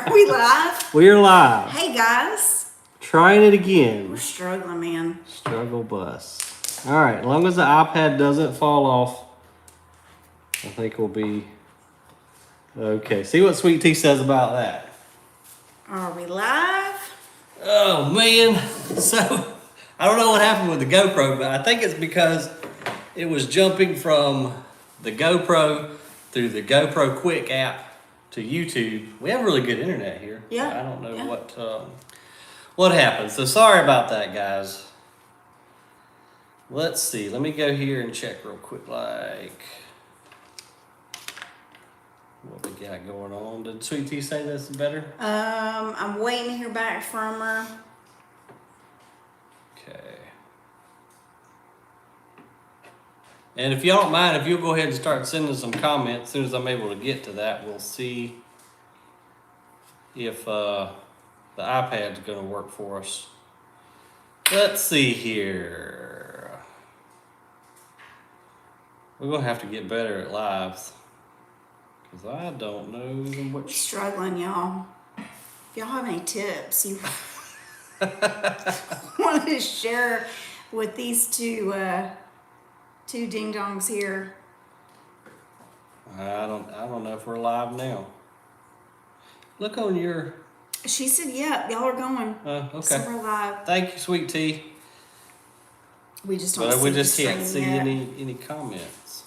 Are we live? We're live. Hey guys. Trying it again. We're struggling, man. Struggle bus. All right, as long as the iPad doesn't fall off, I think we'll be okay. See what Sweet Tea says about that. Are we live? Oh man, so I don't know what happened with the GoPro, but I think it's because it was jumping from the GoPro through the GoPro Quick app to YouTube. We have really good internet here. Yeah. I don't know what happened. So sorry about that, guys. Let's see. Let me go here and check real quick, like what we got going on. Did Sweet Tea say this is better? I'm waiting to hear back from her. Okay. And if y'all don't mind, if you'll go ahead and start sending some comments, as soon as I'm able to get to that, we'll see if the iPad's gonna work for us. Let's see here. We're gonna have to get better at lives, because I don't know even We're what. struggling, y'all. If y'all have any tips you want to share with these two ding dongs here. I don't know if we're live now. Look on your. She said, "Yep, y'all are going." Okay. So we're live. Thank you, Sweet Tea. We just don't. But see we the just can't see stream yet. any comments.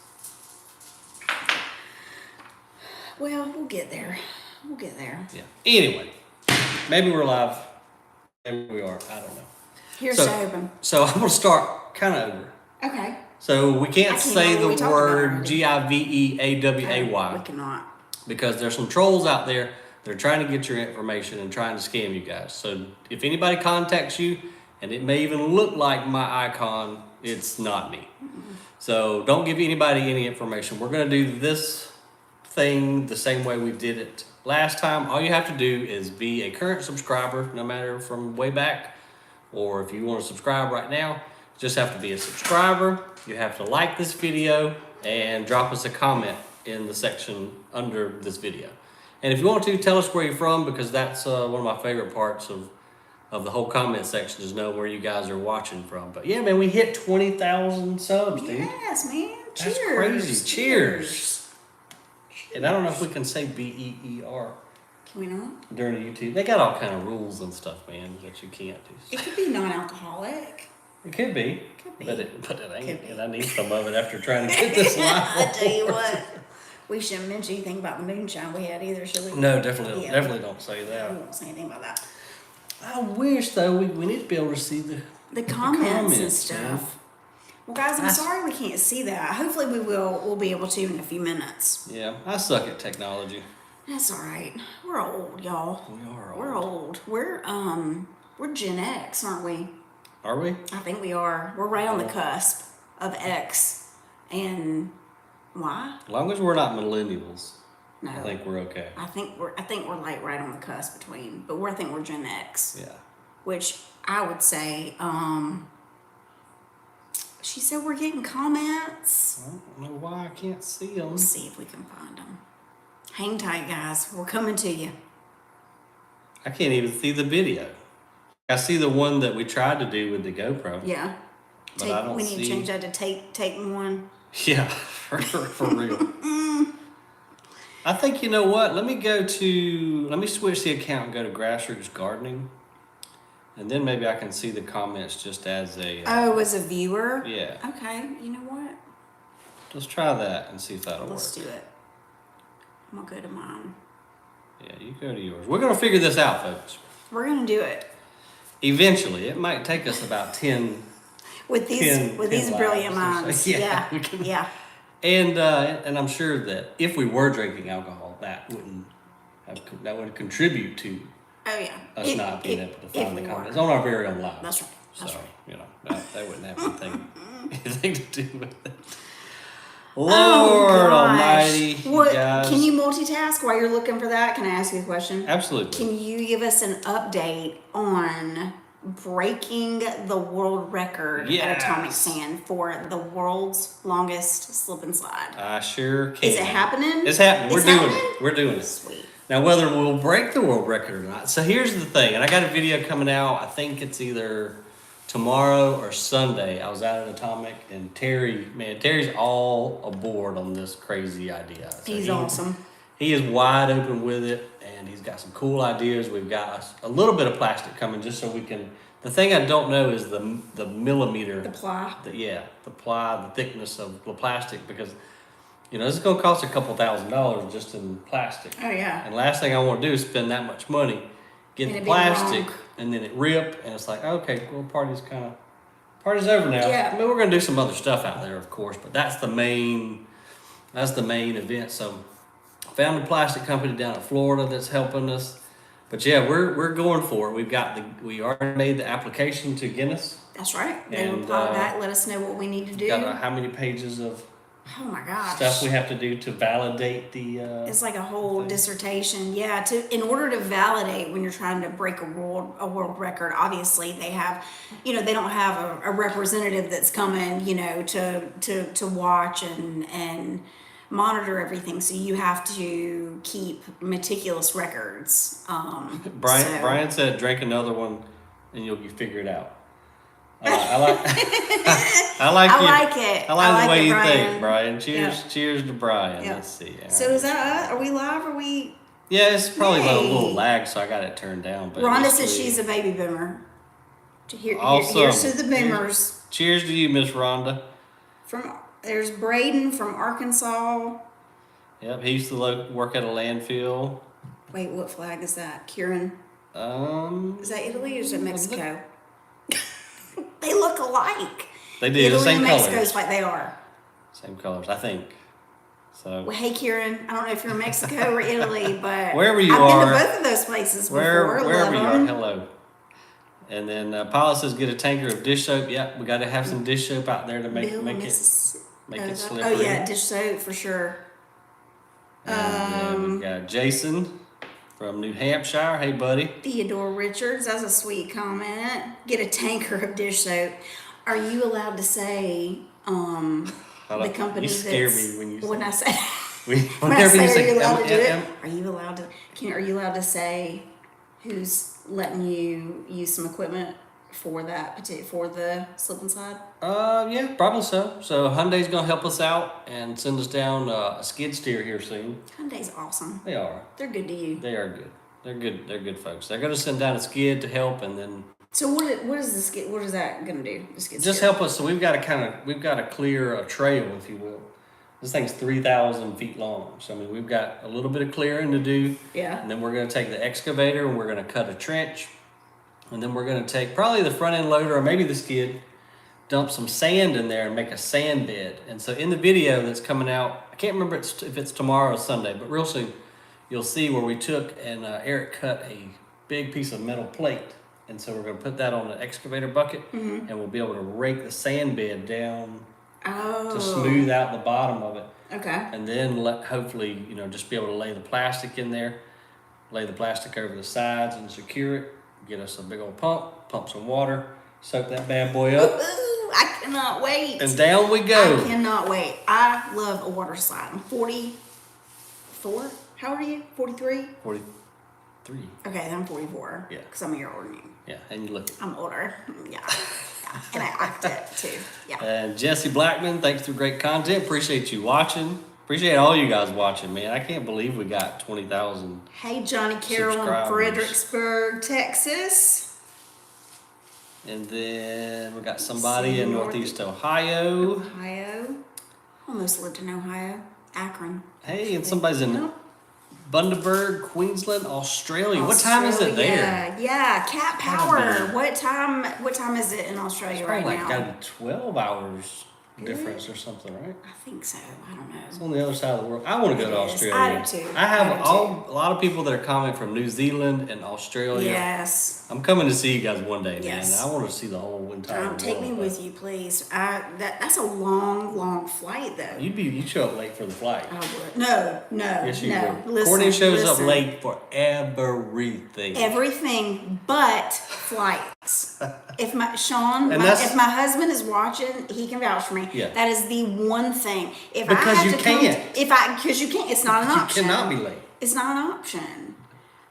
Well, we'll get there. We'll get there. Yeah. Anyway, maybe we're live. Maybe we are. I don't know. Here's So- to open. So I'm gonna start kind of over. Okay. So we I can't can't say remember what we the talked about word already. GIVEAWAY We cannot. because there's some trolls out there that are trying to get your information and trying to scam you guys. So if anybody contacts you, and it may even look like my icon, it's not me. So don't give anybody any information. We're gonna do this thing the same way we did it last time. All you have to do is be a current subscriber, no matter from way back, or if you want to subscribe right now, you just have to be a subscriber. You have to like this video and drop us a comment in the section under this video. And if you want to, tell us where you're from, because that's one of my favorite parts of the whole comment section, is know where you guys are watching from. But yeah, man, we hit 20,000 subs, dude. Yes, man. Cheers. That's crazy. Cheers. And I don't know if we can say BEER Can we not? during YouTube. They got all kind of rules and stuff, man, that you can't do. It could be non-alcoholic. It could be. Could be. But it ain't. Could be. And I need some of it after trying to get this live. I tell you what, we shouldn't mention anything about the moonshine we had either, should we? No, definitely, Yeah. definitely don't say We that. won't say anything about that. I wish though we need to be able to see The comments and comments, stuff. Well, guys, I'm I- sorry we can't see that. Hopefully we'll be able to in a few minutes. Yeah, I suck at technology. That's all right. We're old, y'all. We are old. We're old. We're Gen X, aren't we? Are we? I think we are. We're right on the cusp of X and Y. As long as we're not millennials, No. I think we're okay. I think we're like right on the cusp between, but I think we're Gen X, Yeah. which I would say. She said we're getting comments. I don't know why I can't see them. Let's see if we can find them. Hang tight, guys. We're coming to you. I can't even see the video. I see the one that we tried to do with the GoPro. Yeah. But I don't we need to see- change that to take one. Yeah, for real. I think, you know what? Let me switch the account and go to Grassroots Gardening. And then maybe I can see the comments just as a... Oh, as a viewer? Yeah. Okay. You know what? Let's try that and see if that'll Let's work. do it. I'm gonna go to mine. Yeah, you go to yours. We're going to figure this out, folks. We're gonna do it Eventually. It might take us about 10... with these 10 brilliant lives. minds. Yeah, Yeah. we can- Yeah. And I'm sure that if we were drinking alcohol, that would contribute to Oh yeah. us not being able to if find the we comments were. on our very own lives. That's right. That's So, right. you know, that wouldn't have anything to do with it. Lord Oh, gosh. Almighty, What? guys. Can you multitask while you're looking for that? Can I ask you a question? Absolutely. Can you give us an update on breaking the world record Yes. at Atomic Sand for the world's longest slip and slide? I sure can. Is it happening? It's happening. We're It's doing happening? it. We're doing it. Sweet. Now, whether we'll break the world record or not. So here's the thing, and I got a video coming out. I think it's either tomorrow or Sunday. I was out at Atomic, and Terry's all aboard on this crazy idea. So He's awesome. He is wide open with it, and he's got some cool ideas. We've got a little bit of plastic coming just so we can. The thing I don't know is the millimeter. The ply. The ply, the thickness of the plastic, because this is going to cost a couple $1,000s just in plastic. Oh yeah. And last thing I want to do is spend that much money, get the plastic, and then it rip, and it's like, okay, well, party's over now. Yeah. I mean, we're going to do some other stuff out there, of course, but that's the main event. So found a plastic company down in Florida that's helping us. But yeah, we're going for it. We already made the application to Guinness. That's right. They reply back, let us know what we need to do. Got how many pages of oh my gosh stuff we have to do to validate the. It's like a whole dissertation. Yeah, in order to validate when you're trying to break a world record, obviously they have, they don't have a representative that's coming, to watch and monitor everything, so you have to keep meticulous records. Brian said, "Drink another one, and you'll figure it out." I like. I like it. I like the way you think, Brian. Cheers to Brian. Yep. Let's see. So is that are we live? Are we? Yeah, it's probably a little lag, so I got it turned down. But Rhonda says she's a baby boomer. Awesome. Here's to the boomers. Cheers to you, Miss Rhonda. There's Braden from Arkansas. Yep, he used to work at a landfill. Wait, what flag is that? Kieran? Is that Italy or is it Mexico? They look alike. They do, Italy the same and colors. Mexico's like they are. Same colors, I think. So. Well, hey, Kieran. I don't know if you're in Mexico or Italy, but wherever you I've are, been to both of those places before. Wherever you are, hello. And then Paula says, get a tanker of dish soap. Yeah, we got to have some dish soap out there to make it slippery. Oh yeah, dish soap for sure. And we've got Jason from New Hampshire. Hey, buddy. Theodore Richards. That's a sweet comment. Get a tanker of dish soap. Are you allowed to say the company? You scare me when you say. When I say. Whenever you say, are you allowed to do it? Are you allowed to? Are you allowed to say who's letting you use some equipment for the slip and slide? Yeah, probably so. So Hyundai's gonna help us out and send us down a skid steer here soon. Hyundai's awesome. They are. They're good to you. They are good. They're good. They're good folks. They're gonna send down a skid to help, and then. So what is the skid? What is that gonna do? The skid just steer? help us. So we've got to clear a trail, if you will. This thing's 3,000 feet long. So, I mean, we've got a little bit of clearing to do. Yeah. And then we're going to take the excavator and we're going to cut a trench. And then we're going to take probably the front end loader or maybe the skid, dump some sand in there and make a sand bed. And so in the video that's coming out, I can't remember if it's tomorrow or Sunday, but real soon you'll see where we took and Eric cut a big piece of metal plate. And so we're going to put that on an excavator bucket and we'll be able to rake the sand bed down. To smooth out the bottom of it. Okay. And then hopefully, just be able to lay the plastic in there, lay the plastic over the sides and secure it, get us a big old pump some water, soak that bad boy up. Ooh, I cannot wait. And down we go. I cannot wait. I love a water slide. I'm 44. How old are you? 43? 43. Okay, then I'm 44. Yeah. Because I'm a year older than you. Yeah, and you look it. I'm older. Yeah. And I act it too. Yeah. And Jesse Blackman, thanks for great content. Appreciate you watching. Appreciate all you guys watching, man. I can't believe we got 20,000. Hey, Johnny Carroll in Fredericksburg, Texas. And then we got somebody in Northeast Ohio. Almost lived in Ohio. Akron. Hey, and somebody's in Bundaberg, Queensland, Australia. What time is it there? Yeah, Cat Power. What time is it in Australia right now? Got 12 hours difference or something, right? I think so. I don't know. It's on the other side of the world. I want to go to Australia. I do too. I have a lot of people that are coming from New Zealand and Australia. Yes. I'm coming to see you guys one day, yes. man. I want to see the whole entire world. Take me with you, please. That's a long flight, though. You'd show up late for the flight. I would. No. Yes, you would. Listen, Courtney shows up late for everything. Everything but flights. If my husband is watching, he can vouch for me. Yeah. That is the one thing. Because you can't. It's not an option. You cannot be late. It's not an option.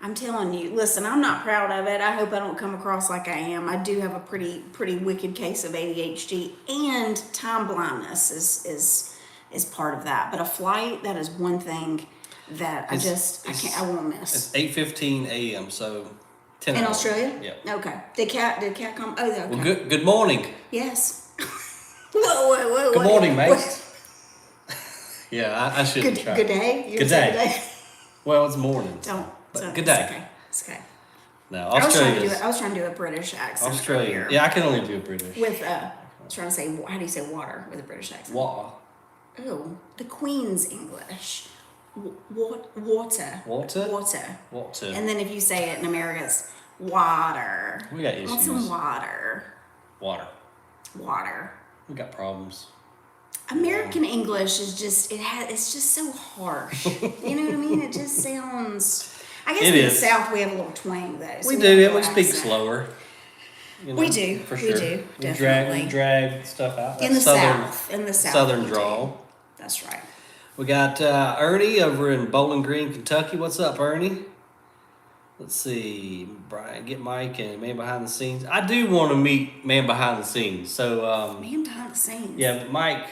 I'm telling you. Listen, I'm not proud of it. I hope I don't come across like I am. I do have a pretty wicked case of ADHD, and time blindness is part of that. But a flight, that is one thing that I won't miss. It's 8:15 a.m. So 10 In hours. Australia? Yeah. Okay. Did cat come? Oh, okay. Well, good morning. Yes. whoa. Good morning, mate. Yeah, I shouldn't try. Good day. Good day. Well, it's morning. But good day. It's okay. No, I was Australia. trying to do a British accent. Australia. Earlier. Yeah, I can only do a British. With I was trying to say, how do you say water with a British accent? Water. Oh, the Queen's English. Water. Water. And then if you say it in America, it's water. We got issues. Want some water? Water. We got problems. American English is just it's just so harsh. You know what I mean? It just sounds. I guess in the South we have a little twang though. So we do. We speak slower. You know, we do. For sure. We do. Definitely. We drag stuff out. In the South. In the South. Southern drawl. That's right. We got Ernie over in Bowling Green, Kentucky. What's up, Ernie? Let's see. Brian, get Mike and Man Behind the Scenes. I do want to meet Man Behind the Scenes. So Man Behind the Scenes. Yeah, Mike,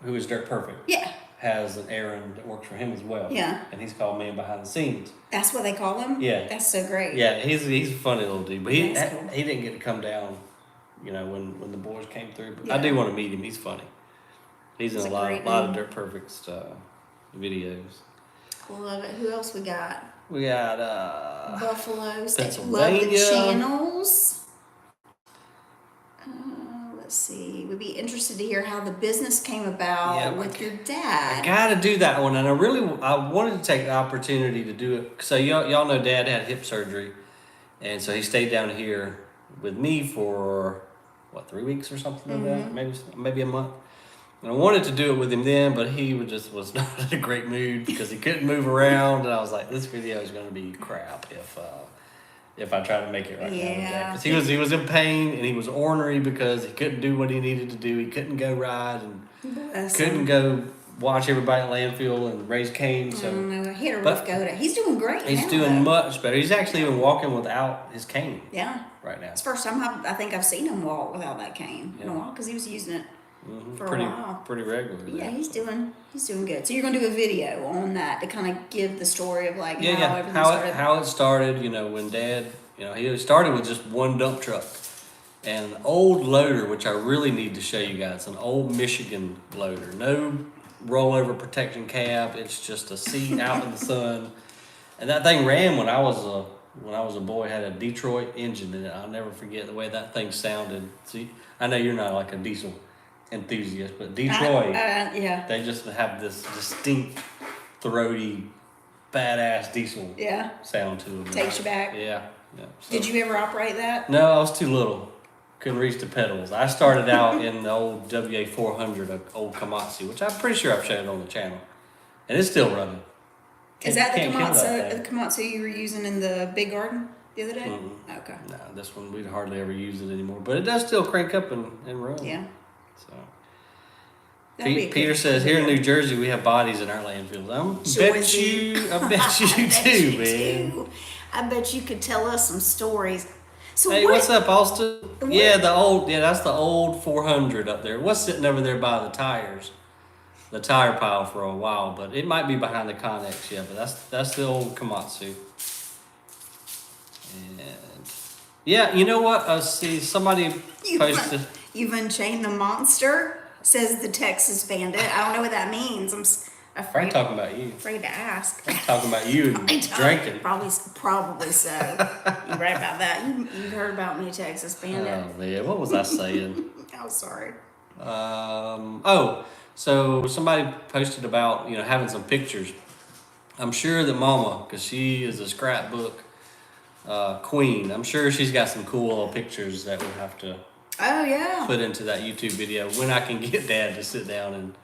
who is Dirt Perfect. Yeah. Has an errand that works for him as well. Yeah. And he's called Man Behind the Scenes. That's what they call him? Yeah. That's so great. Yeah, he's a funny little dude. But he cool. he didn't get to come down, when the boys came through. But Yeah. I do want to meet him. He's funny. He's in a lot of Dirt Perfect videos. Love it. Who else we got? We got Buffalo State. Pennsylvania. Love the channels. Let's see. We'd be interested to hear how the business came about with your dad. I gotta do that one, and I wanted to take the opportunity to do it. So y'all know Dad had hip surgery, and so he stayed down here with me for 3 weeks or something like that, maybe a month. And I wanted to do it with him then, but he was not in a great mood because he couldn't move around, and I was like, this video is going to be crap if I try to make it right now. Because he was in pain and he was ornery because he couldn't do what he needed to do. He couldn't go ride and couldn't go watch everybody at landfill and raise cane. So he had a rough go to. He's doing great. He's doing much better. He's actually even walking without his cane. Yeah. Right now. It's the first time I think I've seen him walk without that cane in a while because he was using it. For a while. Pretty regularly. Yeah, he's doing good. So you're gonna do a video on that to kind of give the story of how everything started. How it started. When Dad, he started with just one dump truck and an old loader, which I really need to show you guys. An old Michigan loader, no rollover protection cab. It's just a seat out in the sun, and that thing ran when I was a boy. Had a Detroit engine in it. I'll never forget the way that thing sounded. See, I know you're not like a diesel enthusiast, but Detroit, they just have this distinct, throaty, badass diesel sound to them. Takes you back. Yeah. So, did you ever operate that? No, I was too little. Couldn't reach the pedals. I started out in the old WA400, an old Komatsu, which I'm pretty sure I've shown on the channel, and it's still running. Is that the Komatsu you were using in the big garden the other day? Mm-hmm. Okay. No, this one we'd hardly ever use it anymore, but it does still crank up and run. Yeah. So. Peter says, here in New Jersey, we have bodies in our landfills. I bet you do, man. I bet you could tell us some stories. So hey, what's up, Austin? That's the old 400 up there. What's sitting over there by the tires? The tire pile for a while, but it might be behind the Connex, but that's the old Komatsu. And yeah, you know what? See, somebody posted. You've unchained the monster, says the Texas Bandit. I don't know what that means. I'm afraid. I'm talking about you. Afraid to ask. I'm talking about you and drinking. Probably so. You're right about that. You've heard about me, Texas Bandit. Oh man, what was I saying? Oh, sorry. So somebody posted about having some pictures. I'm sure that Mama, because she is a scrapbook queen, I'm sure she's got some cool little pictures that we'll have to put into that YouTube video when I can get Dad to sit down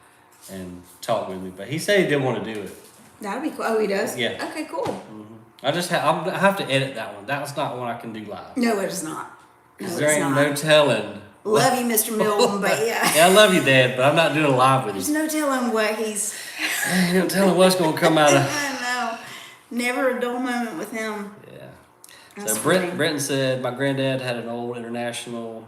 and talk with me. But he said he didn't want to do it. That'd be cool. Oh, he does? Yeah. Okay, cool. Mm-hmm. I have to edit that one. That's not one I can do live. No, it is not. Because there ain't no telling. Love you, Mr. Milton, but yeah. Yeah, I love you, Dad, but I'm not doing it live with you. There's no telling what he's... Ain't no telling what's going to come out of... I know. Never a dull moment with him. Yeah. That's So funny. Brenton said, my granddad had an old International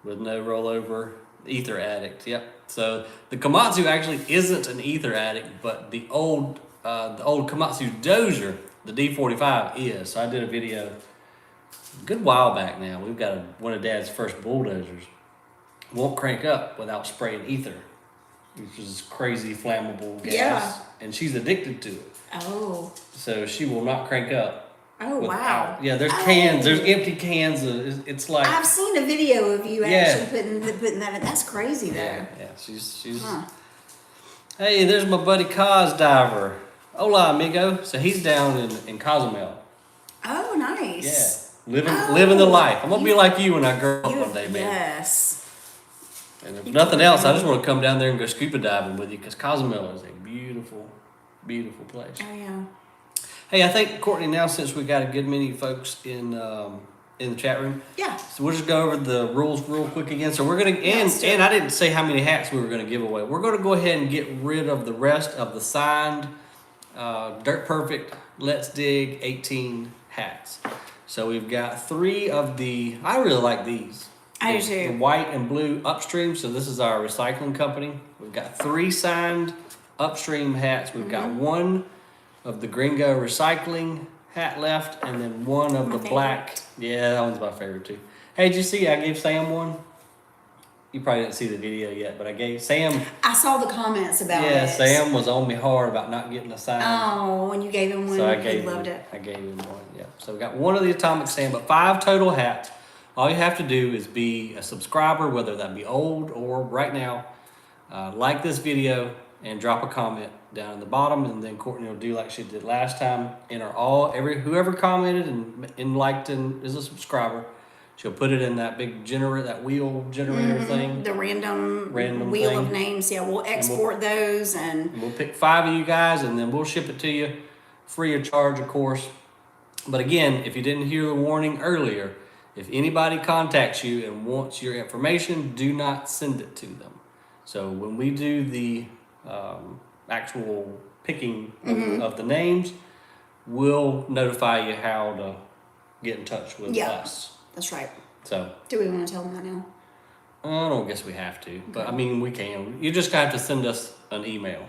with no rollover, ether addict. Yep. So the Komatsu actually isn't an ether addict, but the old Komatsu Dozier, the D45 is. So I did a video a good while back now. We've got one of Dad's first bulldozers. Won't crank up without spraying ether, which is crazy flammable gas. Yeah. And she's addicted to it. Oh. So she will not crank up. Oh, wow. Yeah, there's cans. There's empty cans. It's like I've seen a video of you Yeah. actually putting that in. That's crazy, though. yeah. She's. Huh. Hey, there's my buddy Cos Diver. Hola, amigo. So he's down in Cozumel. Oh, nice. Yeah, living Oh, living the life. I'm gonna be like you when I grow up You- one day, man. Yes. And if You nothing can- else, I just want to come down there and go scuba diving with you because Cozumel is a beautiful, beautiful place. Oh, yeah. Hey, I think Courtney, now since we got a good many folks in the chat room, Yeah. so we'll just go over the rules real quick again. So we're gonna Let's do it. and I didn't say how many hats we were gonna give away. We're gonna go ahead and get rid of the rest of the signed Dirt Perfect Let's Dig 18 hats. So we've got 3 of the. I really like these. I do The too. white and blue Upstream. So this is our recycling company. We've got 3 signed Upstream hats. We've got Mm-hmm. 1 of the Gringo Recycling hat left, and then 1 of My the black. favorite. Yeah, that one's my favorite too. Hey, did you see I gave Sam one? You probably didn't see the video yet, but I gave Sam. I saw the comments about Yeah, it. Sam was on me hard about not getting a sign. Oh, when you gave him one, So I he gave loved him, it. I gave him one. Yeah. So we got 1 of the Atomic Sam, but 5 total hats. All you have to do is be a subscriber, whether that be old or right now. Like this video and drop a comment down in the bottom, and then Courtney will do like she did last time. Enter whoever commented and liked and is a subscriber. She'll put it in that big that wheel generator thing. The random wheel thing. of names. Yeah, we'll export those and And we'll pick 5 of you guys, and then we'll ship it to you free of charge, of course. But again, if you didn't hear the warning earlier, if anybody contacts you and wants your information, do not send it to them. So when we do the actual picking of the names, we'll notify you how to get in touch with Yeah. us. that's right. So Do we want to tell them that now? I don't guess we have to, but I mean we can. You just have to send us an email.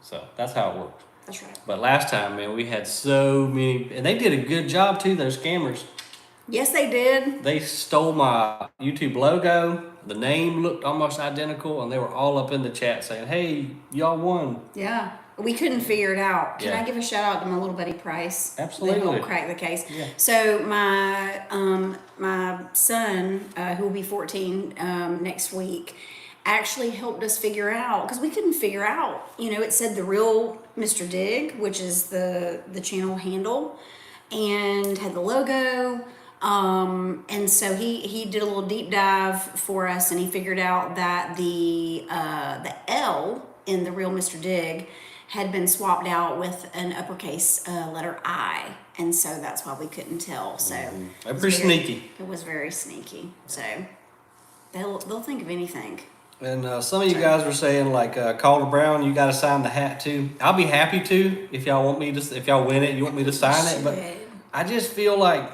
So that's how it works. That's right. But last time, man, we had so many, and they did a good job too. Those scammers. Yes, they did. They stole my YouTube logo. The name looked almost identical, and they were all up in the chat saying, "Hey, y'all won." Yeah. We couldn't figure it out. Can Yeah. I give a shout out to my little buddy Price? Absolutely. They helped crack the case. Yeah. So my son, who will be 14 next week, actually helped us figure out because we couldn't figure out. It said the real mr.dig, which is the channel handle, and had the logo. And so he did a little deep dive for us, and he figured out that the L in the real mr.dig had been swapped out with an uppercase letter I, and so that's why we couldn't tell. So They're pretty sneaky. It was very sneaky. So they'll think of anything. And some of you guys were saying like Calder Brown, you got to sign the hat too. I'll be happy to if y'all want me to. If y'all win it, you want me to sign it. But I just feel like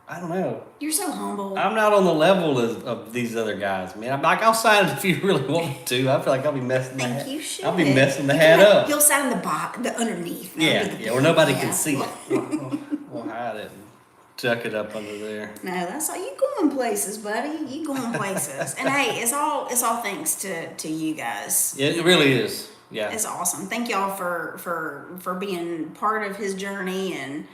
I don't know. You're so humble. I'm not on the level of these other guys, man. I'm like, I'll sign it if you really want me to. I feel like I'll be messing the hat. You should. I'll be messing the hat up. You'll sign the underneath. Yeah, where nobody Yeah. can see it. We'll hide it and tuck it up under there. No, that's all. You going places, buddy. You going places. And hey, it's all thanks to you guys. Yeah, it really is. Yeah. It's awesome. Thank y'all for being part of his journey, and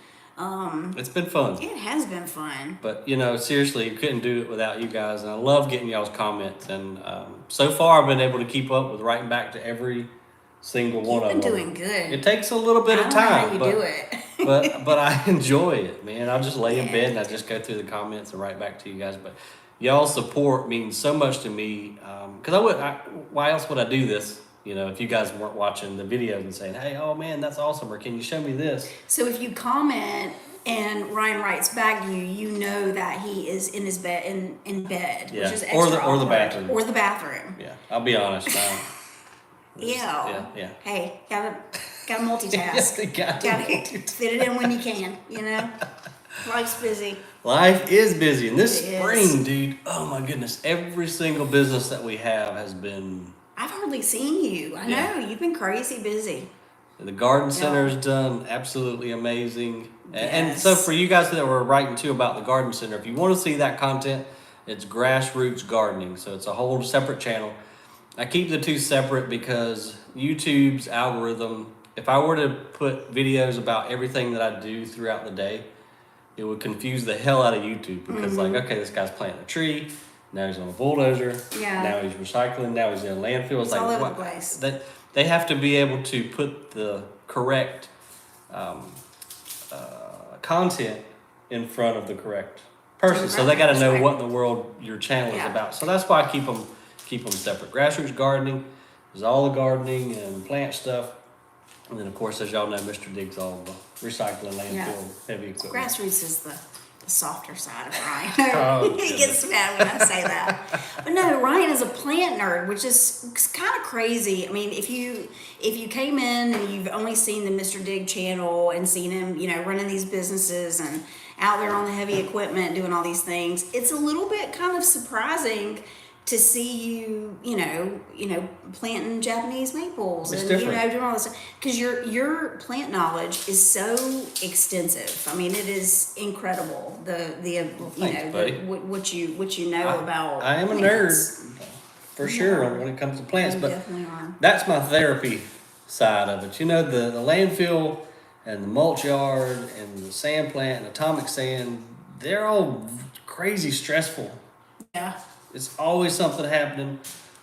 It's been fun. it has been fun. But, seriously, couldn't do it without you guys. And I love getting y'all's comments. And so far, I've been able to keep up with writing back to every single one You've of been them. doing good. It takes a little bit I of don't know time. how you but, do it. but I enjoy it, man. I'll just lay in Yeah. bed and I just go through the comments and write back to you guys. But y'all's support means so much to me. Because why else would I do this? If you guys weren't watching the videos and saying, "Hey, oh man, that's awesome," or "Can you show me this?" So if you comment and Ryan writes back to you, you know that he is in his bed in bed, Yeah. which is Or extra the awkward. bathroom. Or the bathroom. Yeah, I'll be honest. Yeah. Yeah. Hey, gotta Gotta multitask. You got to Gotta multitask. fit it in when you can, Life's busy. Life is busy. And this It spring, is. dude, oh my goodness, every single business that we have has been. I've hardly seen you. I Yeah. know, you've been crazy busy. The garden Yeah. center's done absolutely amazing. And Yes. so for you guys that were writing too about the garden center, if you want to see that content, it's grassroots gardening. So it's a whole separate channel. I keep the two separate because YouTube's algorithm, if I were to put videos about everything that I do throughout the day, it would confuse the hell out of YouTube because like, okay, this guy's planting a tree, now he's on a bulldozer, Yeah. now he's recycling, now he's in a landfill. It's like, all over what? the place. That they have to be able to put the correct content in front of the correct person, so they got to know Right. what in the world your channel is Yeah. about. So that's why I keep them separate. Grassroots gardening is all the gardening and plant stuff, and then of course, as y'all know, mr.dig's all the recycling, landfill, Yeah. heavy equipment. Grassroots is the softer side of Ryan. Oh, He gets mad when I say that. But no, Ryan is a plant nerd, which is kind of crazy. I mean, if you came in and you've only seen the Mr. Dig channel and seen him, running these businesses and out there on the heavy equipment doing all these things, it's a little bit kind of surprising to see you, planting Japanese maples It's and different. doing all this stuff because your plant knowledge is so extensive. I mean, it is incredible. Thanks, buddy. What you know about. I am a plants. nerd for sure when it comes to plants, You but definitely are. that's my therapy side of it. The landfill and the mulch yard and the sand plant and atomic sand, they're all crazy stressful. Yeah. It's always something happening,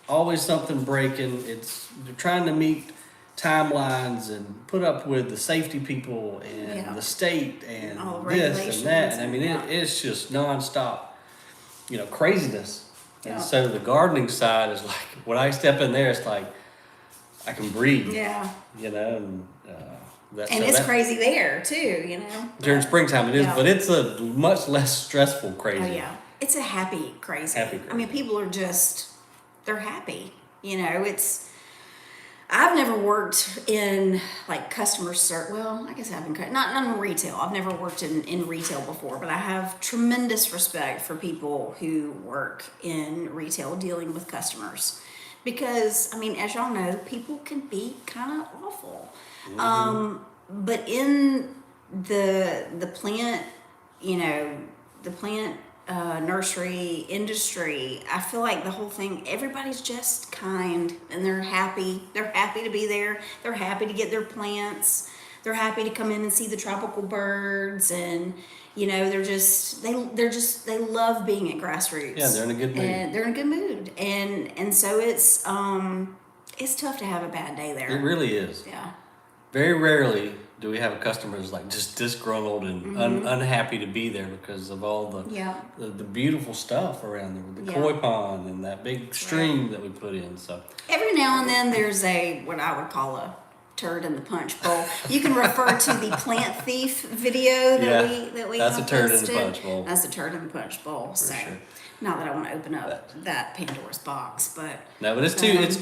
always something breaking. You're trying to meet timelines and put up with the safety people and Yeah. the state and All the this regulations and that. And I mean, and- it's just nonstop, craziness. Yeah. And so the gardening side is like, when I step in there, it's like, I can breathe, Yeah. and And it's crazy there too. During springtime it is, Yeah. but it's a much less stressful crazy. Oh yeah, it's a happy crazy. Happy crazy. I mean, people are they're happy. I've never worked in like customer service. Well, I guess I haven't. Not in retail. I've never worked in retail before, but I have tremendous respect for people who work in retail dealing with customers, because I mean, as y'all know, people can be kind of awful. But in the plant, the plant nursery industry, I feel like the whole thing, everybody's just kind and they're happy. They're happy to be there. They're happy to get their plants. They're happy to come in and see the tropical birds, and they love being at Grassroots. Yeah, they're in a good mood. And they're in a good mood, and so it's tough to have a bad day there. It really is. Yeah. Very rarely do we have a customer who's like just disgruntled and Mm-hmm. unhappy to be there because of all the beautiful stuff around there, with the Yeah. koi pond and that big stream that we put in. So Every now and then there's what I would call a turd in the punch bowl. You can refer to the plant thief video that we that's have a turd in the posted. punch bowl. That's a turd in the punch bowl. So sure. not that I want to open up that Pandora's box, but no, but it's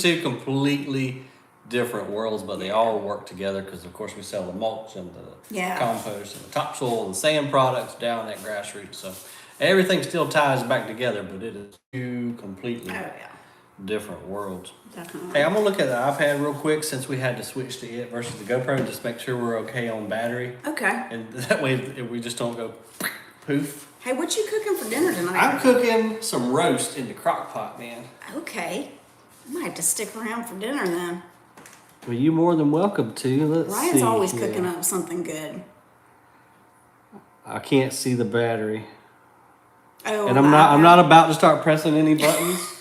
two completely different worlds, but they all work together because of course we sell the mulch and the Yeah. compost and the topsoil and sand products down at Grassroots. So everything still ties back together, but it is two completely oh yeah, different worlds. definitely. Hey, I'm gonna look at the iPad real quick since we had to switch to it versus the GoPro, just make sure we're okay on battery, Okay. and that way we just don't go poof. Hey, what you cooking for dinner tonight? I'm cooking some roast in the crock pot, man. Okay. I might have to stick around for dinner then. Well, you more than welcome to. Let's Ryan's see always here. cooking up something good. I can't see the battery, Oh, and I'm not about to start pressing any buttons.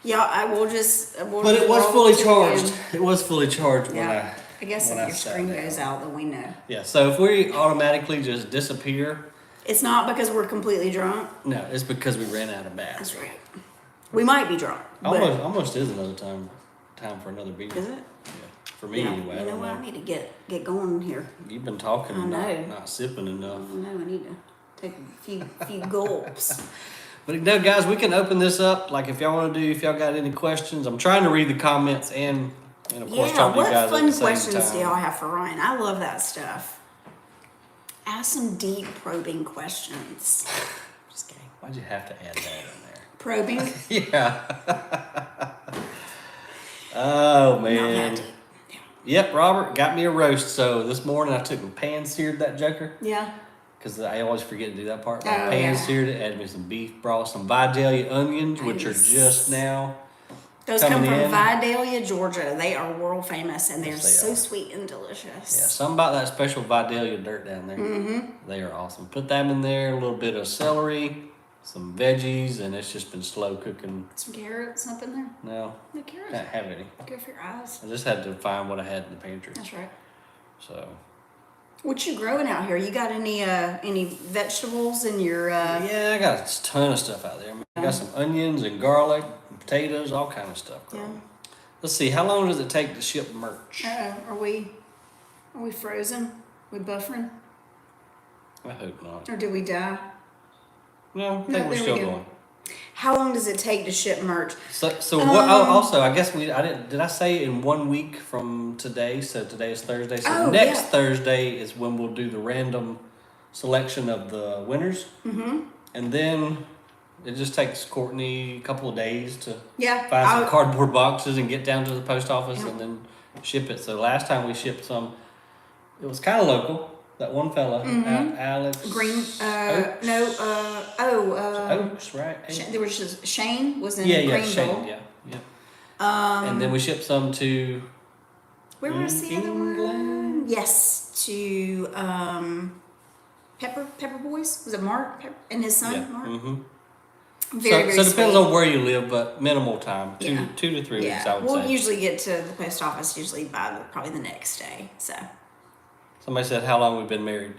Yeah, I will just. But it was fully charged. It was fully charged when Yeah. I guess if when I your sat screen down. goes out, then we know. Yeah. So if we automatically just disappear, It's not because we're completely drunk. no, it's because we ran out of battery. That's right. We might be drunk. But Almost is another time for another beer. Is it? Yeah. For me Yeah. anyway. I You know don't what? know. I need to get going here. You've been talking I and know. not sipping enough. I know I need to take a few gulps. But no, guys, we can open this up. Like if y'all want to if y'all got any questions, I'm trying to read the comments and And of course, Yeah, talk to you what guys at fun the same questions do y'all time. have for Ryan? I love that stuff. Ask some deep probing questions. Just kidding. Why'd you have to add that in there? Probing? Yeah. Oh Not that man. deep. Yeah. Yep, Robert got me a roast. So this morning I took and pan seared that joker Yeah. because I always forget to do that part. But I Oh, pan yeah. seared it, added me some beef broth, some Vidalia onions, which are Nice. just now Those come coming from in. Vidalia, Georgia. They are world famous and they're Yes, they so are. sweet and delicious. Yeah, something about that special Vidalia dirt down there. Mm-hmm. They are awesome. Put them in there, a little bit of celery, some veggies, and it's just been slow cooking. Some carrots up in there. No, No carrots. can't have any. Good for your eyes. I just had to find what I had in the pantry. That's right. So What you growing out here? You got any vegetables in your yeah, I got a ton of stuff out there. I got some onions and garlic, and potatoes, all kind of stuff growing. Yeah. Let's see, how long does it take to ship merch? Are we frozen? We buffering? I hope not. Or did we die? No, I think No, we're there still we go. going. How long does it take to ship merch? So what? Oh, also, I guess I didn't. Did I say in 1 week from today? So today is Thursday. So Oh, next yeah. Thursday is when we'll do the random selection of the winners, and then it just takes Courtney a couple of days to Yeah. find some cardboard boxes and get down to the post office Yeah. and then ship it. So last time we shipped some, it was kind of local. That one fella, Alex Green. Oaks? Oaks, right? There was just Shane was in Yeah, Greenville. Shane, yeah. And then we shipped some to Where was the other one? England? Yes, to Pepper Boys. Was it Mark and his son? Yeah. Mark. Mm-hmm. Very So it depends sweet. on where you live, but minimal time, Yeah. 2 to 3 weeks, I Yeah, would we'll say. usually get to the post office usually by probably the next day. So Somebody said how long we've been married.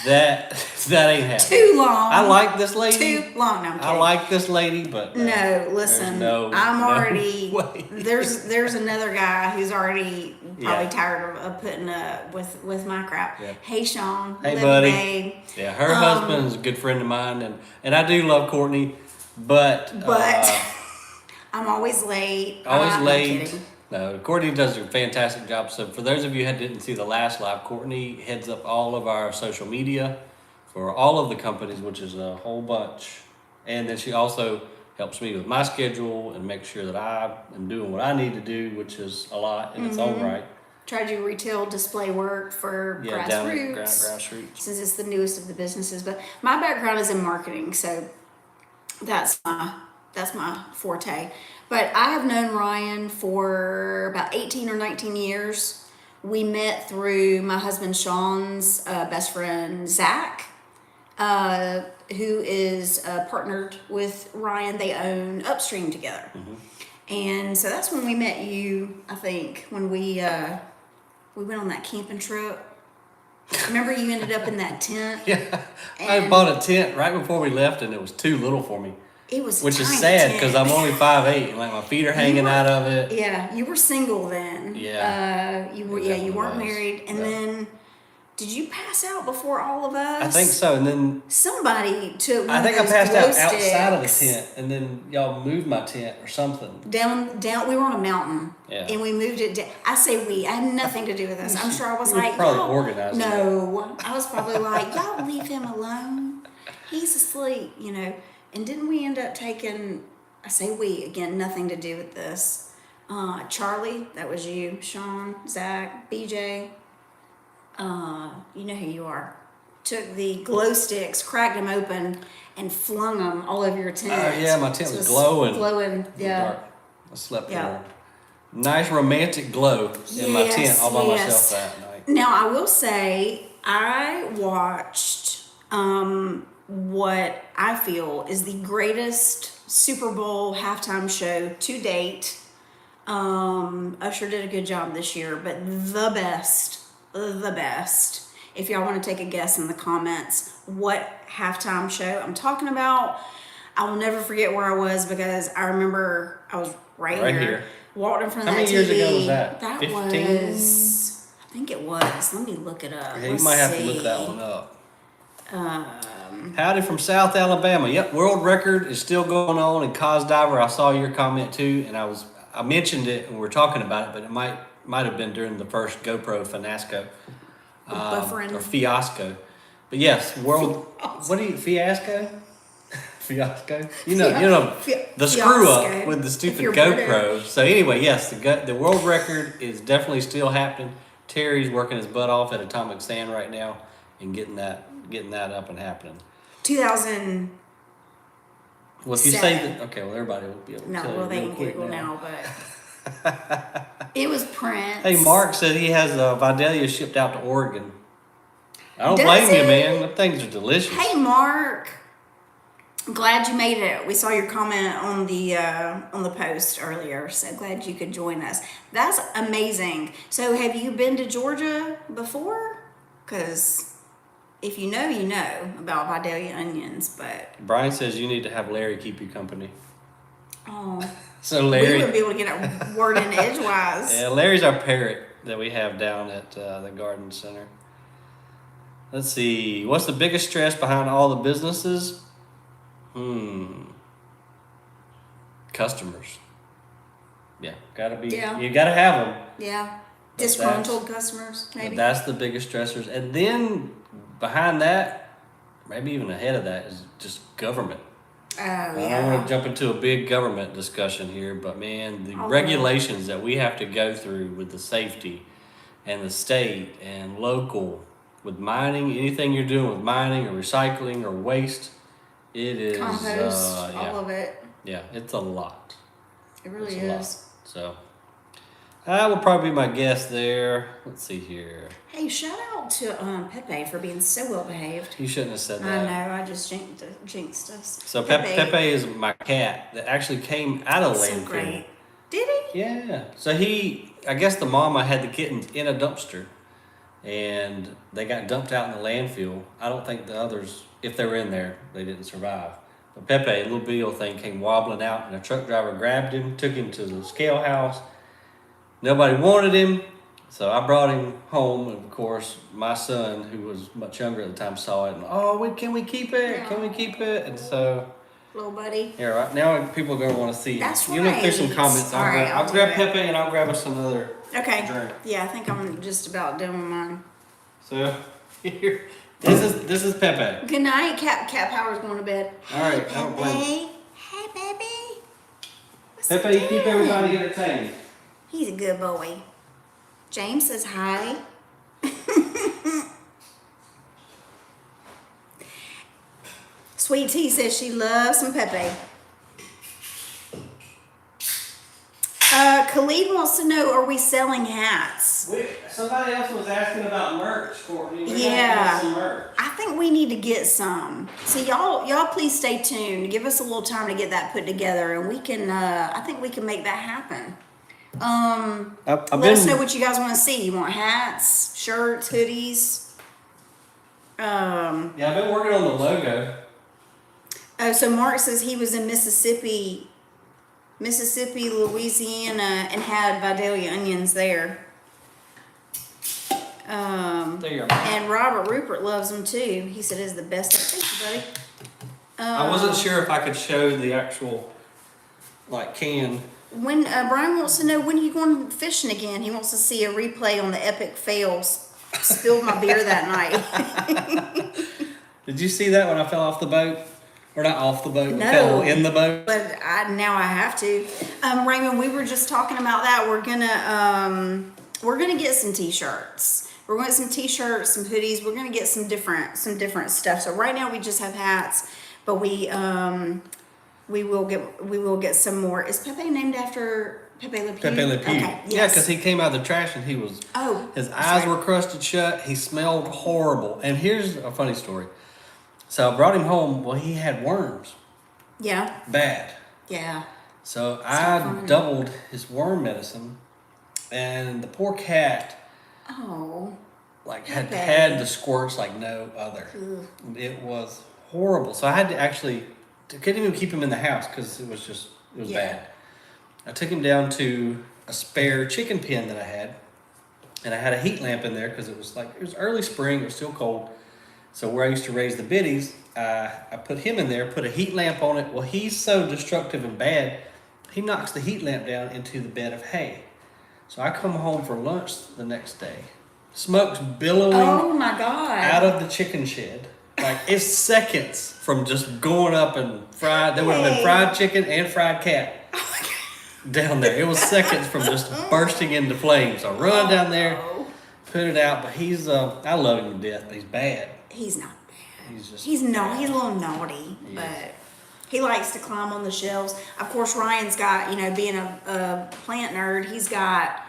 That ain't happening. too long. I like this lady. Too long. No, I'm kidding. I like this lady, but No, listen. there's I'm no already way. there's another guy who's already probably Yeah. tired of putting up with my crap. Yeah. Hey Sean, Hey, love buddy. you, babe. Yeah, her husband is a good friend of mine, and I do love Courtney, but I'm always late. always I'm late. kidding. No, Courtney does a fantastic job. So for those of you who didn't see the last live, Courtney heads up all of our social media for all of the companies, which is a whole bunch. And then she also helps me with my schedule and makes sure that I am doing what I need to do, which is a lot in its own right. Tried to do retail display work for Yeah, down at grassroots. grassroots. Since it's the newest of the businesses, but my background is in marketing, so that's my forte. But I have known Ryan for about 18 or 19 years. We met through my husband Sean's best friend Zach, who is partnered with Ryan. They own Upstream together, and so that's when we met you. I think when we went on that camping trip. Remember, you ended up in that tent. Yeah, I bought a tent right before we left, and it was too little for me. It was a Which is tiny sad tent. because I'm only 5'8", and like my feet are hanging out of it. Yeah, you were single then. Yeah. You were. It Yeah, you definitely weren't was. married. And Yeah. then, did you pass out before all of us? I think so, and then Somebody took. One I think of I those passed glow out outside of the sticks tent, and then y'all moved my tent or something. Down. We were on a mountain. Yeah. And we moved it down. I say we. I had nothing to do with this. I'm sure I was You were like, probably y'all. organizing it. No, I was probably like, y'all leave him alone. He's asleep, And didn't we end up taking? I say we again. Nothing to do with this. Charlie, that was you. Sean, Zach, BJ. You know who you are. Took the glow sticks, cracked them open, and flung them all over your tent. Yeah, my tent So was it's glowing. Glowing, yeah. Dark. I slept in Yeah. a nice romantic glow in my Yes, tent all by yes. myself that night. Now I will say I watched what I feel is the greatest Super Bowl halftime show to date. Usher did a good job this year, but the best. If y'all want to take a guess in the comments, what halftime show I'm talking about, I will never forget where I was because I remember I was right here. Walked in front of How that many years TV. ago was that? That 15? was, I think it was. Let me look it up. Yeah, you Let's might have to see. look that one up. Howdy from South Alabama. Yep, world record is still going on in cause diver. I saw your comment too, and I mentioned it and we're talking about it, but it might have been during the first GoPro fiasco, Buffering. or fiasco. But yes, what do you fiasco? Fiasco. You know the screw up Fiasco. with the If stupid you're GoPro. So anyway, yes, the world record is definitely still happening. Terry's working his butt off at Atomic Sand right now and getting that up and happening. 2000. Well, if you say that, okay, well, everybody will be able to No, tell well, you they real can quick Google now, but it was Prince. Hey, Mark said he has Vidalia shipped out to Oregon. I don't Does blame you, he? man. Them things are delicious. Hey, Mark. Glad you made it. We saw your comment on the post earlier, so glad you could join us. That's amazing. So, have you been to Georgia before? Because if you know about Vidalia onions, but Brian says you need to have Larry keep you company. oh, So we Larry, would be able to get a word in edgewise. yeah, Larry's our parrot that we have down at the garden center. Let's see. What's the biggest stress behind all the businesses? Customers. Yeah, gotta be. Yeah. You gotta have them. Yeah, But disgruntled customers, maybe. That's the biggest stressors, and then behind that, maybe even ahead of that, is just government. Oh I don't want yeah. to jump into a big government discussion here, but man, the Oh, regulations that we have to go through with the safety and the state and local with mining, anything you're doing with mining or recycling or waste, it is Compost, yeah, all of it. yeah, it's a lot. It really It's a lot. is. So I will probably be my guest there. Let's see here. Hey, shout out to Pepe for being so well behaved. You shouldn't have said I that. know, I just jinxed us. So Pepe is my cat that actually came out of so landfill. great. Did he? Yeah. So I guess the mama had the kittens in a dumpster, and they got dumped out in the landfill. I don't think the others, if they were in there, they didn't survive. But Pepe, a little Beagle thing, came wobbling out, and a truck driver grabbed him, took him to the scale house. Nobody wanted him, so I brought him home. And of course, my son, who was much younger at the time, saw it, and can we keep it? Can we keep it? And so. Little buddy. Yeah, right now people are gonna want to see. That's You know, if there's some right. comments. All right, I'll I'll grab do it. Pepe and I'll grab us another Okay. drink. Yeah, I think I'm just about done with mine. So here, this is Pepe. Good night, Cat Power's going to bed. All right, Hey, I don't blame you. Pepe. Hey, baby. What's Pepe, up, you keep Dad? everybody entertained. He's a good boy. James says hi. Sweet Tea says she loves some Pepe. Khalid wants to know, are we selling hats? Somebody else was asking about merch for me. Yeah. Some merch. I think we need to get some. So y'all please stay tuned. Give us a little time to get that put together, and we can. I think we can make that happen. Let us know what you guys want to see. You want hats, shirts, hoodies. Yeah, I've been working on the logo. Oh, so Mark says he was in Mississippi, Louisiana, and had Vidalia onions there. There you go. And Robert Rupert loves them too. He said it's the best. Thank you, buddy. I wasn't sure if I could show the actual can. When Brian wants to know, when are you going fishing again? He wants to see a replay on the epic fails. Spilled my beer that night. Did you see that when I fell off the boat? Or not off the boat, but No. fell in the boat? But now I have to. Raymond, we were just talking about that. We're gonna get some t-shirts. We're going to get some t-shirts, some hoodies. We're gonna get some different stuff. So right now we just have hats, but we will get some more. Is Pepe named after Pepe Le Pew? Pepe Le Pew. Okay. Yeah, because he came out of the trash and he was. Oh, His that's eyes right. were crusted shut. He smelled horrible. And here's a funny story. So I brought him home. Well, he had worms. Yeah. Bad. Yeah. So not I fun. doubled his worm medicine, and the poor cat Oh. had the squirts like no other. Ugh. It was horrible. So I had to actually couldn't even keep him in the house because it was Yeah. bad. I took him down to a spare chicken pen that I had, and I had a heat lamp in there because it was early spring. It was still cold. So where I used to raise the biddies, I put him in there, put a heat lamp on it. Well, he's so destructive and bad he knocks the heat lamp down into the bed of hay. So I come home for lunch the next day. Smoke's billowing Oh my God. out of the chicken shed. Like, it's seconds from just going up and fried. There would have been fried chicken and fried cat down there. It was seconds from just bursting into flames. So I run down there, put it out. But he's, I love him to death, but he's bad. He's not bad. He's just. He's a little naughty, He is. but he likes to climb on the shelves. Of course, Ryan's got, you know, being a plant nerd, he's got,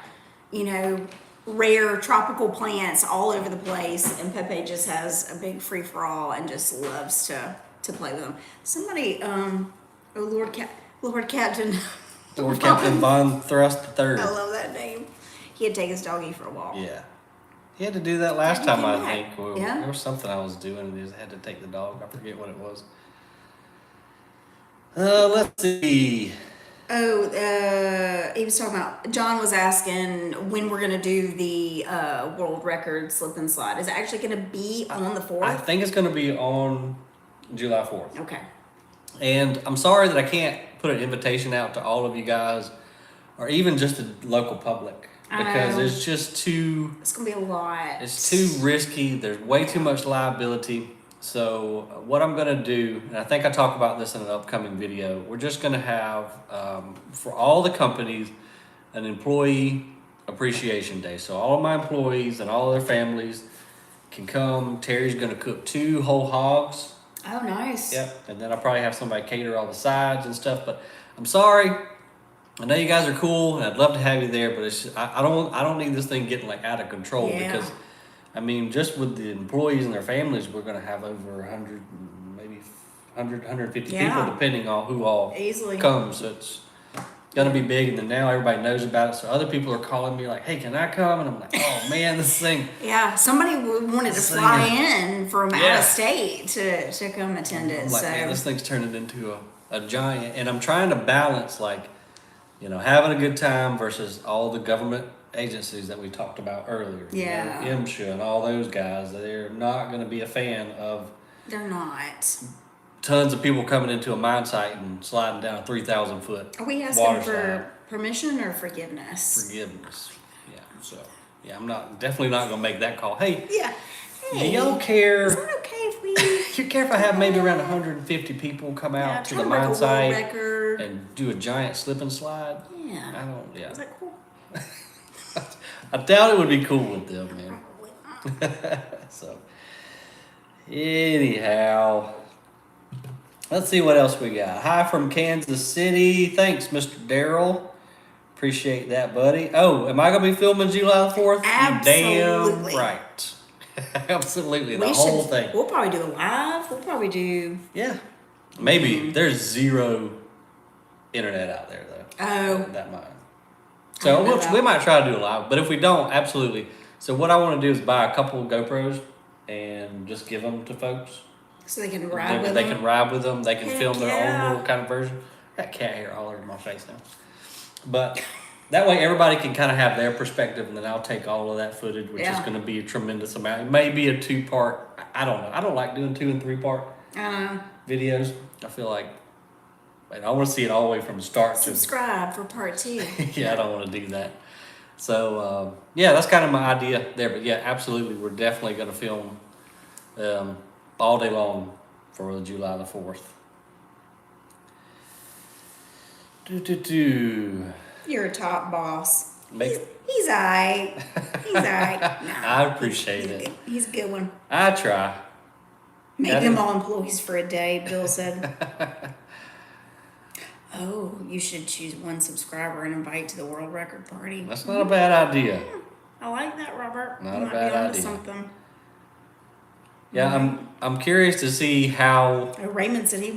you know, rare tropical plants all over the place, and Pepe just has a big free for all and just loves to play with them. Somebody, oh Lord Captain. Lord Captain Von Thrust III. I love that name. He had to take his doggy for a walk. Yeah. He had to do that last He time, came I back. think. Well, Yeah. There was something I was doing and I had to take the dog. I forget what it was. Let's see. Oh, he was talking about, John was asking when we're gonna do the world record slip and slide. Is it actually gonna be on the 4th? I think it's going to be on July 4th. Okay. And I'm sorry that I can't put an invitation out to all of you guys or even just the local public because know. it's just too, It's gonna be a lot. it's too risky. There's way too much liability. So what I'm going to do, and I think I talk about this in an upcoming video, we're just going to have, for all the companies, an employee appreciation day. So all of my employees and all their families can come. Terry's going to cook 2 whole hogs. Oh, nice. Yep. And then I'll probably have somebody cater all the sides and stuff. But I'm sorry. I know you guys are cool, and I'd love to have you there. But it's just, I don't need this thing getting like out of control because, I mean, just with the employees and their families, we're going to have over 100, maybe 150 people, depending on who all Easily comes. So it's going to be big. And then now everybody knows about it. So other people are calling me like, hey, can I come? And I'm like, oh, man, this thing. Yeah, somebody wanted to fly in from out of state to come attend it. I'm like, man, this thing's turning into a giant. And I'm trying to balance, like, you know, having a good time versus all the government agencies that we talked about earlier. Yeah. You know, MSHA and all those guys, they're not going to be a fan of They're not. tons of people coming into a mine site and sliding down a 3,000 foot Are we asking water for slide. permission or forgiveness? Forgiveness. Yeah. So, yeah, I'm definitely not going to make that call. Hey, Yeah. do Hey, y'all care? is that okay if we You care if I have maybe around 150 people come out to the mine site record? and do a giant slip and slide? Yeah. I don't, yeah. Is that cool? I doubt it would be cool with them, man. Probably not. So, anyhow, let's see what else we got. Hi from Kansas City. Thanks, Mr. Darrell. Appreciate that, buddy. Oh, am I going to be filming July 4th? Absolutely. You damn right. Absolutely. The We whole should, thing. We'll probably do a live. We'll probably do. Yeah. Maybe. There's zero internet out there, though. Oh. That mine. I don't know So we might try to do a live, but if we don't, absolutely. So what I want to do is buy a couple of GoPros and just give them to folks. So they can ride with They them. can ride with them. They can Heck film their yeah. own little kind of version. I got cat hair all over my face now. But that way everybody can kind of have their perspective, and then I'll take all of that footage, which is going to be a tremendous amount. It may be a 2-part. I don't know. I don't like doing 2 and 3-part videos. I feel like I want to see it all the way from start to Subscribe for part 2. yeah, I don't want to do that. So, yeah, that's kind of my idea there. But, yeah, absolutely, we're definitely going to film all day long for the July the 4th. You're a top boss. Make- He's alright. He's alright. Nah, I appreciate it. He's a good one. I try. Make That them is- all employees for a day, Bill said. Oh, you should choose one subscriber and invite to the world record party. That's not a bad idea. I like that, Robert. Not you a might bad be onto idea. something. Yeah, I'm curious to see how. Raymond said he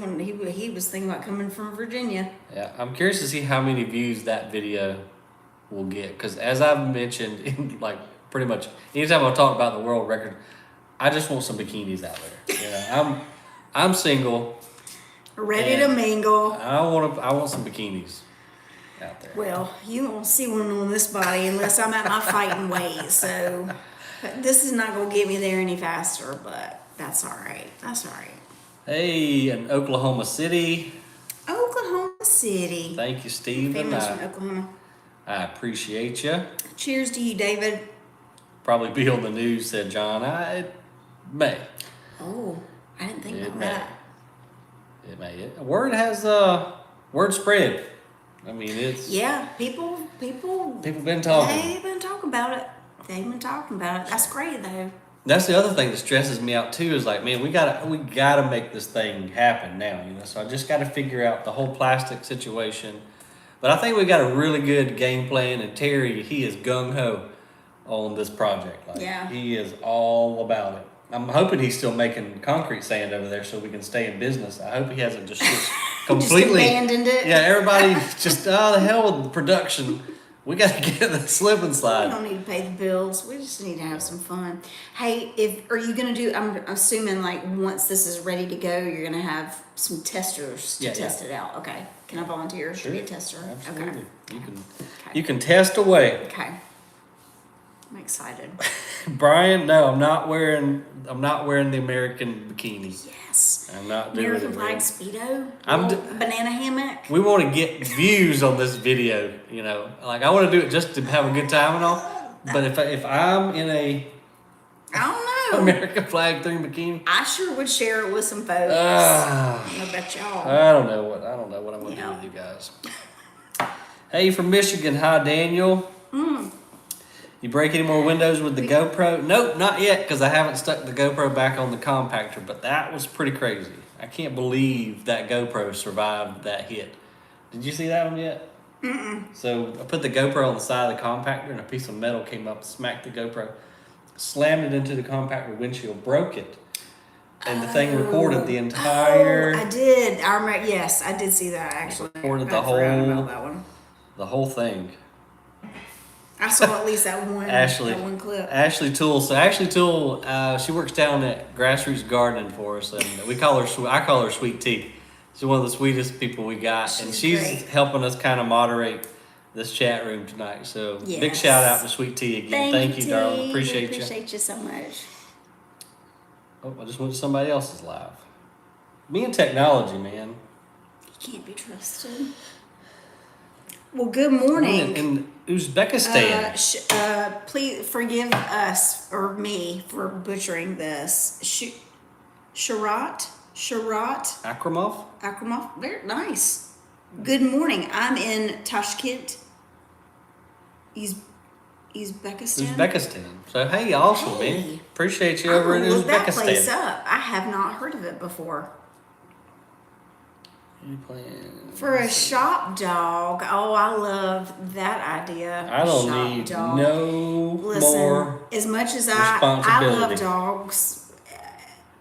was thinking about coming from Virginia. Yeah, I'm curious to see how many views that video will get. Because as I've mentioned, in like pretty much anytime I talk about the world record, I just want some bikinis out there. You know, I'm single. Ready to mingle. I want some bikinis out there. Well, you won't see one on this body unless I'm at my fighting weight. So this is not going to get me there any faster, but that's all right. That's all right. Hey, in Oklahoma City. Oklahoma City. Thank you, Steve. Family's from Oklahoma. I appreciate you. Cheers to you, David. Probably be on the news, said John. It may. Oh, I didn't think It about may. that. It may. Word has word spread. I mean, it's People been talking. They've been talking about it. That's great though. That's the other thing that stresses me out too. Is like, man, we gotta make this thing happen now. So I just got to figure out the whole plastic situation. But I think we got a really good game plan, and Terry, he is gung ho on this project. Like, he is all about it. I'm hoping he's still making concrete sand over there so we can stay in business. I hope he hasn't just completely just abandoned it. Yeah, everybody just the hell with the production. We got to get the slip and slide. We don't need to pay the bills. We just need to have some fun. Hey, are you gonna do? I'm assuming like once this is ready to go, you're gonna have some testers to test it out. Okay. Can I volunteer to be a tester? Absolutely. Okay. You can test away. Okay. I'm excited. Brian, no, I'm not wearing the American bikini. Yes. I'm not doing American it. flag Speedo. I'm banana hammock. We want to get views on this video, Like I want to do it just to have a good time and all. But if I'm in a I don't know. American flag theme bikini, I sure would share it with some folks. I bet y'all. I don't know what I'm gonna do with you guys. Hey, from Michigan, hi Daniel. You break any more windows with the GoPro? Nope, not yet, because I haven't stuck the GoPro back on the compactor, but that was pretty crazy. I can't believe that GoPro survived that hit. Did you see that one yet? So I put the GoPro on the side of the compactor, and a piece of metal came up, smacked the GoPro, slammed it into the compactor windshield, broke it. And the thing recorded the entire... I did. I remember. Yes, I did see that, actually. Recorded I forgot about that one. the whole thing. I saw at least that one clip. Ashley Toole. So Ashley Toole, she works down at Grassroots Gardening for us, and I call her Sweet Tea. She's one of the sweetest people we got, she's great. Helping us kind of moderate this chat room tonight. So big shout out to Sweet Tea again. Thank you, darling. Appreciate you. Appreciate you so much. Oh, I just went to somebody else's live. Me and technology, man. You can't be trusted. Well, good morning. In Uzbekistan. Please forgive us or me for butchering this. Sharat Akramov. Very nice. Good morning. I'm in Tashkent, Uzbekistan. So hey, awesome, man. Appreciate you over in Uzbekistan. Look that place up. I have not heard of it before. For a shop dog, I love that idea. I don't need no more. As much as I love dogs,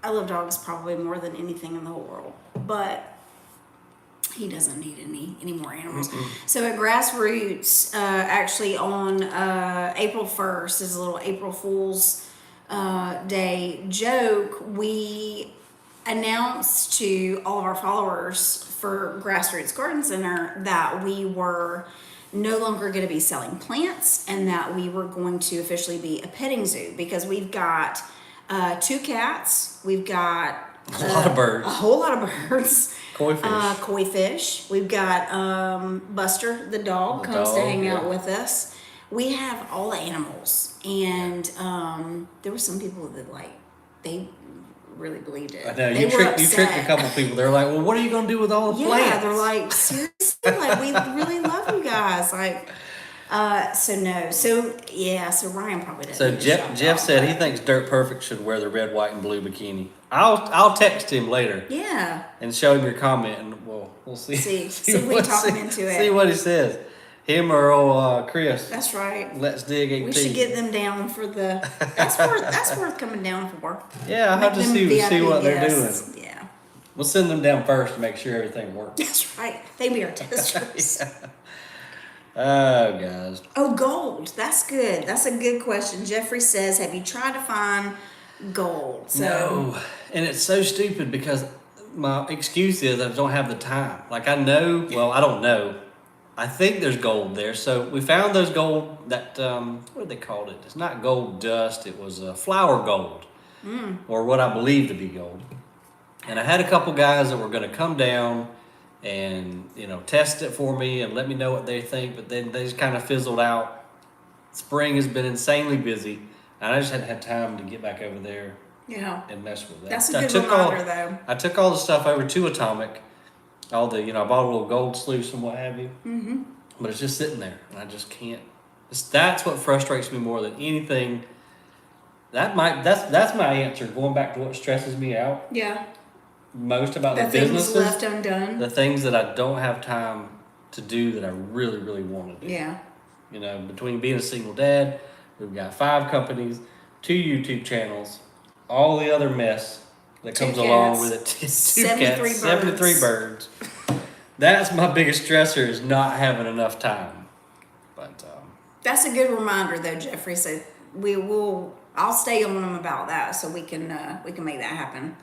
I love dogs probably more than anything in the whole world. But he doesn't need any more animals. So at Grassroots, actually on April 1st is a little April Fool's Day joke. We announced to all of our followers for Grassroots Garden Center that we were no longer going to be selling plants and that we were going to officially be a petting zoo because we've got 2 cats, we've got a lot of birds, a whole lot of birds, koi fish. We've got Buster the dog comes to hang out with us. We have all the animals, and there were some people that they really believed it. I know you tricked a couple people. They're like, "Well, what are you gonna do with all the plants?" Yeah, they're like, "Seriously, we really love you guys." So Ryan probably doesn't. So Jeff said he thinks Dirt Perfect should wear the red, white, and blue bikini. I'll text him later. Yeah. And show him your comment, and we'll see. See if we can talk him into it. See what he says. Him or old Chris. That's right. Let's dig 18. We should get them down for the. That's worth coming down for. Yeah, I have to see what they're doing. Yeah. We'll send them down first to make sure everything works. That's right. They be our testers. Oh, guys. Oh, gold. That's good. That's a good question. Jeffrey says, "Have you tried to find gold?" No, and it's so stupid because my excuse is I don't have the time. Like I don't know. I think there's gold there. So we found those gold that, what did they call it? It's not gold dust. It was flour gold, or what I believe to be gold. And I had a couple guys that were going to come down and test it for me and let me know what they think. But then they just kind of fizzled out. Spring has been insanely busy, and I just hadn't had time to get back over there Yeah. and mess with that. That's a good reminder, though. I took all the stuff over to Atomic, all the I bought a little gold sluice and what have you. Mm-hmm. But it's just sitting there, and I just can't. That's what frustrates me more than anything. That's my answer. Going back to what stresses me out Yeah. most about the things businesses, left undone. the things that I don't have time to do that I really, really want to do. Yeah. Between being a single dad, we've got 5 companies, 2 YouTube channels, all the other mess that comes along with it. 2 73 cats, 73 birds. That's my biggest stressor, is not having enough time. But That's a good reminder, though, Jeffrey. So I'll stay on them about that, so we can make that happen.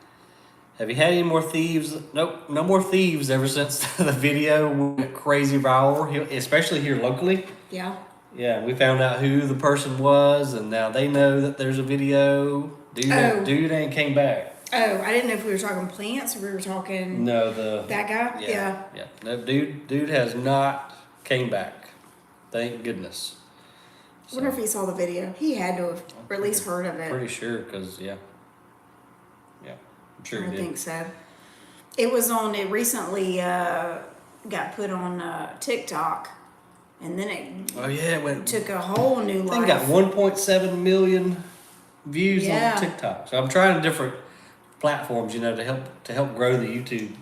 have you had any more thieves? Nope, no more thieves ever since the video went crazy viral, especially here locally. Yeah. Yeah, we found out who the person was, and now they know that there's a video. Dude ain't came back. Oh, I didn't know if we were talking plants or we were talking. No, that guy. Yeah. No, dude has not came back. Thank goodness. I wonder if he saw the video. He had to have, or at least heard of it. Pretty sure, because I'm sure I he did. think so. It was on. It recently got put on TikTok, and then it went. took a whole new I life. think got 1.7 million views on TikTok. So I'm trying different platforms, to help grow the YouTube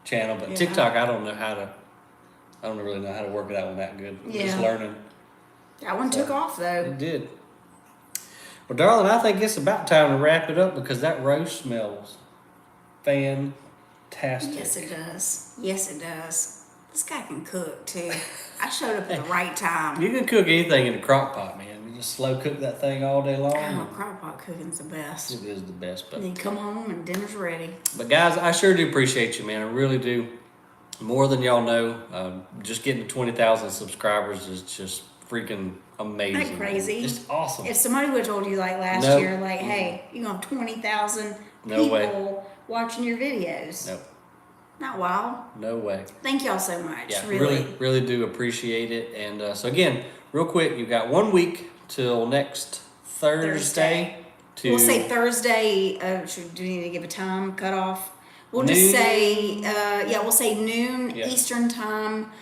channel. But TikTok, I don't really know how to work that one that good. I'm just learning. That one took off though. It did. Well, darling, I think it's about time to wrap it up, because that roast smells fantastic. Yes, it does. Yes, it does. This guy can cook too. I showed up at the right time. You can cook anything in a crock pot, man. You just slow cook that thing all day long. Oh, crock pot cooking's the best. It is the best. But And you come home and dinner's ready. But guys, I sure do appreciate you, man. I really do. More than y'all know. Just getting to 20,000 subscribers is just freaking amazing. Isn't that crazy? It's awesome. If somebody would have told you like last Nope. year, like, hey, you're gonna have 20,000 No way. people watching your videos. Nope. Not wild. No way. Thank y'all so much. Yeah, really. really do appreciate it. And so again, real quick, you've got 1 week till next Thursday. We'll say Thursday. Do we need to give a time cutoff? We'll just say, we'll say noon Eastern time,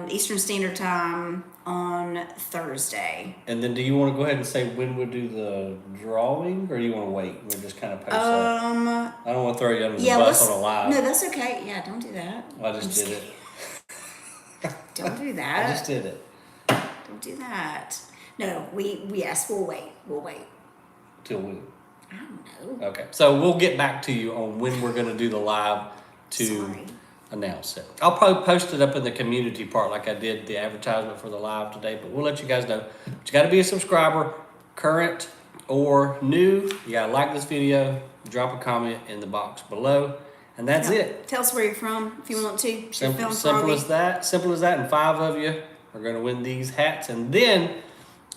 Eastern Standard Time on Thursday. And then do you want to go ahead and say when we'll do the drawing, or do you want to wait? We'll just kind of post that. I don't want to throw you under the bus on a live. No, that's okay. Yeah, don't do that. I just did it. Don't do that. I just did it. Don't do that. No, yes, we'll wait. We'll wait. Till when? I don't know. Okay, so we'll get back to you on when we're going to do the live to announce it. I'll probably post it up in the community part like I did the advertisement for the live today, but we'll let you guys know. But you got to be a subscriber, current or new. You got to like this video, drop a comment in the box below, and that's it. Tell us where you're from if you want to. Simple as that. Simple as that, and 5 of you are going to win these hats. And then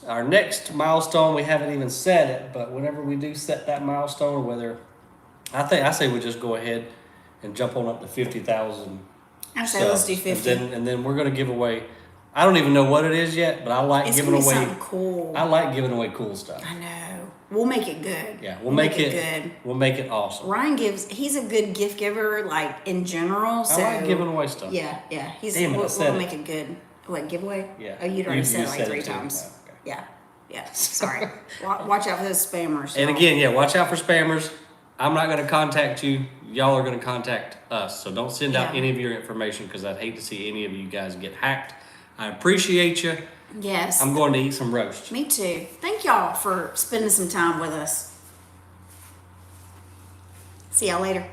our next milestone, we haven't even set it, but whenever we do set that milestone, or whether I say we just go ahead and jump on up to 50,000. I say let's do 50. And then we're gonna give away. I don't even know what it is yet, but I like giving away something cool. I like giving away cool stuff. I know. We'll make it good. Yeah, we'll make it good. We'll make it awesome. Ryan he's a good gift giver, like in general. So I like giving away stuff. Yeah. We'll make it good. What, giveaway? Yeah. Oh, you'd already said it like 3 too. times. Oh, okay. Yeah. Sorry. Watch out for those spammers. And again, watch out for spammers. I'm not going to contact you. Y'all are going to contact us. So don't send out any of your information, because I'd hate to see any of you guys get hacked. I appreciate you. Yes. I'm going to eat some roast. Me too. Thank y'all for spending some time with us. See y'all later.